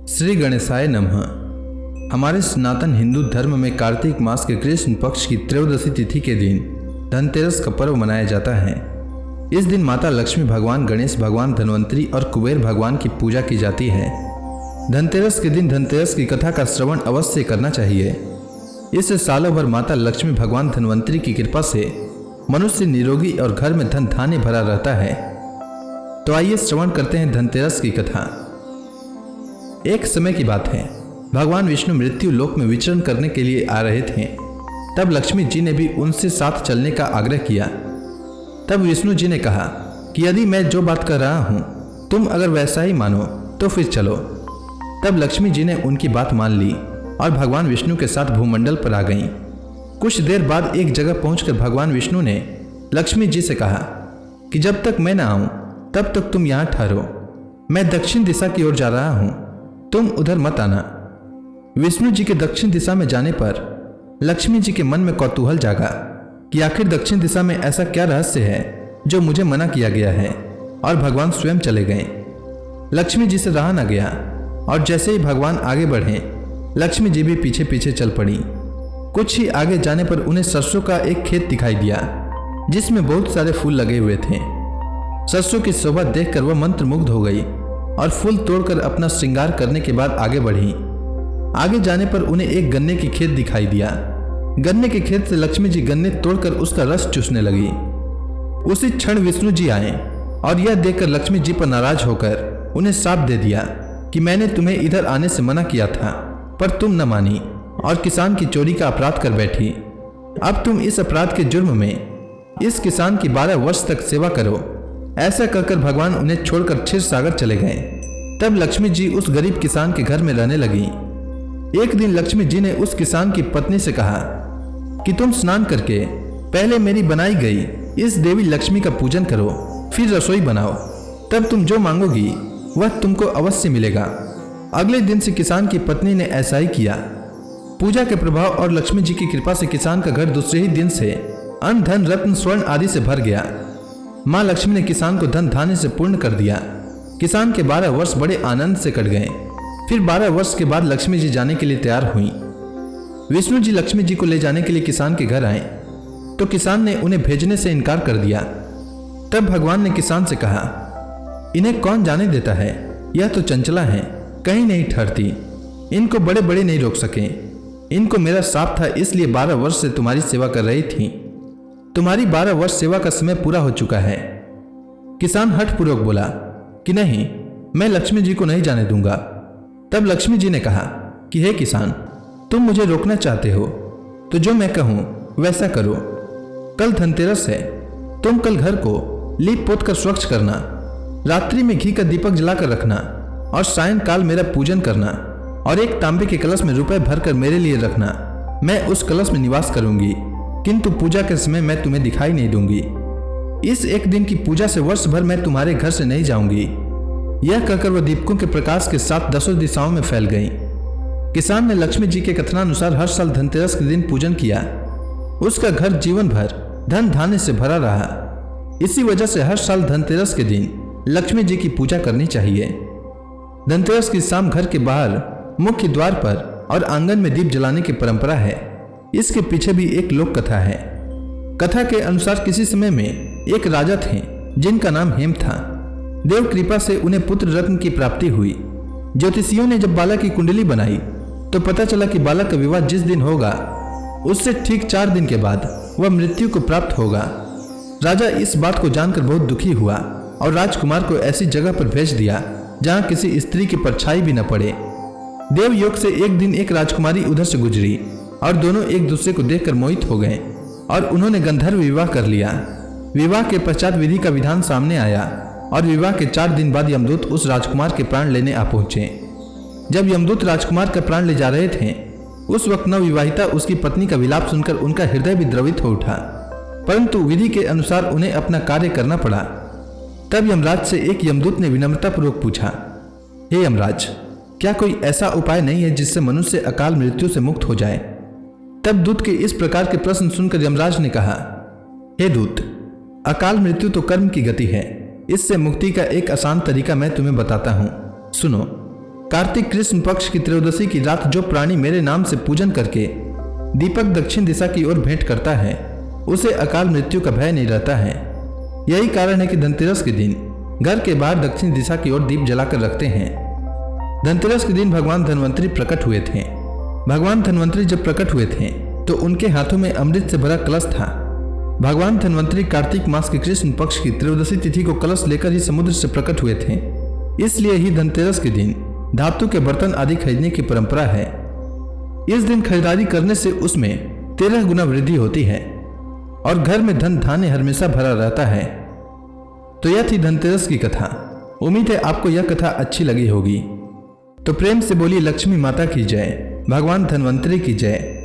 श्री गणेशाय नमः। हमारे सनातन हिंदू धर्म में कार्तिक मास के कृष्ण पक्ष की त्रयोदशी तिथि के दिन धनतेरस का पर्व मनाया जाता है। इस दिन माता लक्ष्मी, भगवान गणेश, भगवान धन्वंतरी और कुबेर भगवान की पूजा की जाती है। धनतेरस के दिन धनतेरस की कथा का श्रवण अवश्य करना चाहिए। इससे सालों भर माता लक्ष्मी, भगवान धन्वंतरी की कृपा से मनुष्य निरोगी और घर में धन धान्य भरा रहता है। तो आइए श्रवण करते हैं धनतेरस की कथा। एक समय की बात है, भगवान विष्णु मृत्यु लोक में विचरण करने के लिए आ रहे थे। तब लक्ष्मी जी ने भी उनसे साथ चलने का आग्रह किया। तब विष्णु जी ने कहा कि यदि मैं जो बात कर रहा हूँ तुम अगर वैसा ही मानो तो फिर चलो। तब लक्ष्मी जी ने उनकी बात मान ली और भगवान विष्णु के साथ भूमंडल पर आ गईं। कुछ देर बाद एक जगह पहुंचकर भगवान विष्णु ने लक्ष्मी जी से कहा कि जब तक मैं न आऊं तब तक तुम यहाँ ठहरो। मैं दक्षिण दिशा की ओर जा रहा हूं, तुम उधर मत आना। विष्णु जी के दक्षिण दिशा में जाने पर लक्ष्मी जी के मन में कौतूहल जागा कि आखिर दक्षिण दिशा में ऐसा क्या रहस्य है जो मुझे मना किया गया है, और भगवान स्वयं चले गए। लक्ष्मी जी से रहा न गया और जैसे ही भगवान आगे बढ़े लक्ष्मी जी भी पीछे पीछे चल पड़ी। कुछ ही आगे जाने पर उन्हें सरसों का एक खेत दिखाई दिया जिसमें बहुत सारे फूल लगे हुए थे। सरसों की शोभा देखकर वह मंत्रमुग्ध हो गई और फूल तोड़कर अपना श्रृंगार करने के बाद आगे बढ़ी। आगे जाने पर उन्हें एक गन्ने की खेत दिखाई दिया। गन्ने के खेत से लक्ष्मी जी गन्ने तोड़कर उसका रस चूसने लगी। उसी क्षण विष्णु जी आए और यह देखकर लक्ष्मी जी पर नाराज होकर उन्हें शाप दे दिया कि मैंने तुम्हें इधर आने से मना किया था पर तुम न मानी और किसान की चोरी का अपराध कर बैठी। अब तुम इस अपराध के जुर्म में इस किसान की 12 वर्ष तक सेवा करो। ऐसा कहकर भगवान उन्हें छोड़कर क्षीर सागर चले गए। तब लक्ष्मी जी उस गरीब किसान के घर में रहने लगी। एक दिन लक्ष्मी जी ने उस किसान की पत्नी से कहा कि तुम स्नान करके पहले मेरी बनाई गई इस देवी लक्ष्मी का पूजन करो, फिर रसोई बनाओ, तब तुम जो मांगोगी वह तुमको अवश्य मिलेगा। अगले दिन से किसान की पत्नी ने ऐसा ही किया। पूजा के प्रभाव और लक्ष्मी जी की कृपा से किसान का घर दूसरे ही दिन से अन्न, धन, रत्न, स्वर्ण आदि से भर गया। माँ लक्ष्मी ने किसान को धन धान्य से पूर्ण कर दिया। किसान के 12 वर्ष बड़े आनंद से कट गए। फिर 12 वर्ष के बाद लक्ष्मी जी जाने के लिए तैयार हुई। विष्णु जी लक्ष्मी जी को ले जाने के लिए किसान के घर आए तो किसान ने उन्हें भेजने से इनकार कर दिया। तब भगवान ने किसान से कहा, इन्हें कौन जाने देता है, यह तो चंचला है, कहीं नहीं ठहरती, इनको बड़े बड़े नहीं रोक सके। इनको मेरा शाप था, इसलिए 12 वर्ष से तुम्हारी सेवा कर रही थी। तुम्हारी 12 वर्ष सेवा का समय पूरा हो चुका है। किसान हठपूर्वक बोला कि नहीं, मैं लक्ष्मी जी को नहीं जाने दूंगा। तब लक्ष्मी जी ने कहा कि हे किसान, तुम मुझे रोकना चाहते हो तो जो मैं कहूं वैसा करो। कल धनतेरस है, तुम कल घर को लीप पोत कर स्वच्छ करना, रात्रि में घी का दीपक जलाकर रखना और सायंकाल मेरा पूजन करना, और एक तांबे के कलश में रुपए भरकर मेरे लिए रखना। मैं उस कलश में निवास करूंगी, किंतु पूजा के समय मैं तुम्हें दिखाई नहीं दूंगी। इस एक दिन की पूजा से वर्ष भर मैं तुम्हारे घर से नहीं जाऊंगी। यह कहकर वह दीपकों के प्रकाश के साथ 10 दिशाओं में फैल गई। किसान ने लक्ष्मी जी के कथनानुसार हर साल धनतेरस के दिन पूजन किया। उसका घर जीवन भर धन धान्य से भरा रहा। इसी वजह से हर साल धनतेरस के दिन लक्ष्मी जी की पूजा करनी चाहिए। धनतेरस की शाम घर के बाहर मुख्य द्वार पर और आंगन में दीप जलाने की परंपरा है। इसके पीछे भी एक लोक कथा है। कथा के अनुसार किसी समय में एक राजा थे जिनका नाम हेम था। देव कृपा से उन्हें पुत्र रत्न की प्राप्ति हुई। ज्योतिषियों ने जब बालक की कुंडली बनाई तो पता चला कि बालक का विवाह जिस दिन होगा उससे ठीक 4 दिन के बाद वह मृत्यु को प्राप्त होगा। राजा इस बात को जानकर बहुत दुखी हुआ और राजकुमार को ऐसी जगह पर भेज दिया जहां किसी स्त्री की परछाई भी न पड़े। देव योग से एक दिन एक राजकुमारी उधर से गुजरी और दोनों एक दूसरे को देखकर मोहित हो गए और उन्होंने गंधर्व विवाह कर लिया। विवाह के पश्चात विधि का विधान सामने आया और विवाह के 4 दिन बाद यमदूत उस राजकुमार के प्राण लेने आ पहुंचे। जब यमदूत राजकुमार का प्राण ले जा रहे थे उस वक्त नवविवाहिता उसकी पत्नी का विलाप सुनकर उनका हृदय भी द्रवित हो उठा, परंतु विधि के अनुसार उन्हें अपना कार्य करना पड़ा। तब यमराज से एक यमदूत ने विनम्रतापूर्वक पूछा, हे यमराज, क्या कोई ऐसा उपाय नहीं है जिससे मनुष्य अकाल मृत्यु से मुक्त हो जाए? तब दूत के इस प्रकार के प्रश्न सुनकर यमराज ने कहा, हे दूत, अकाल मृत्यु तो कर्म की गति है। इससे मुक्ति का एक आसान तरीका मैं तुम्हें बताता हूँ, सुनो। कार्तिक कृष्ण पक्ष की त्रयोदशी की रात जो प्राणी मेरे नाम से पूजन करके दीपक दक्षिण दिशा की ओर भेंट करता है उसे अकाल मृत्यु का भय नहीं रहता है। यही कारण है कि धनतेरस के दिन घर के बाहर दक्षिण दिशा की ओर दीप जलाकर रखते हैं। धनतेरस के दिन भगवान धन्वंतरी प्रकट हुए थे। भगवान धन्वंतरी जब प्रकट हुए थे तो उनके हाथों में अमृत से भरा कलश था। भगवान धन्वंतरी कार्तिक मास के कृष्ण पक्ष की त्रयोदशी तिथि को कलश लेकर ही समुद्र से प्रकट हुए थे। इसलिए ही धनतेरस के दिन धातु के बर्तन आदि खरीदने की परंपरा है। इस दिन खरीदारी करने से उसमें 13 गुना वृद्धि होती है और घर में धन धान्य हमेशा भरा रहता है। तो यह थी धनतेरस की कथा। उम्मीद है आपको यह कथा अच्छी लगी होगी। तो प्रेम से बोलिए लक्ष्मी माता की जय, भगवान धन्वंतरी की जय।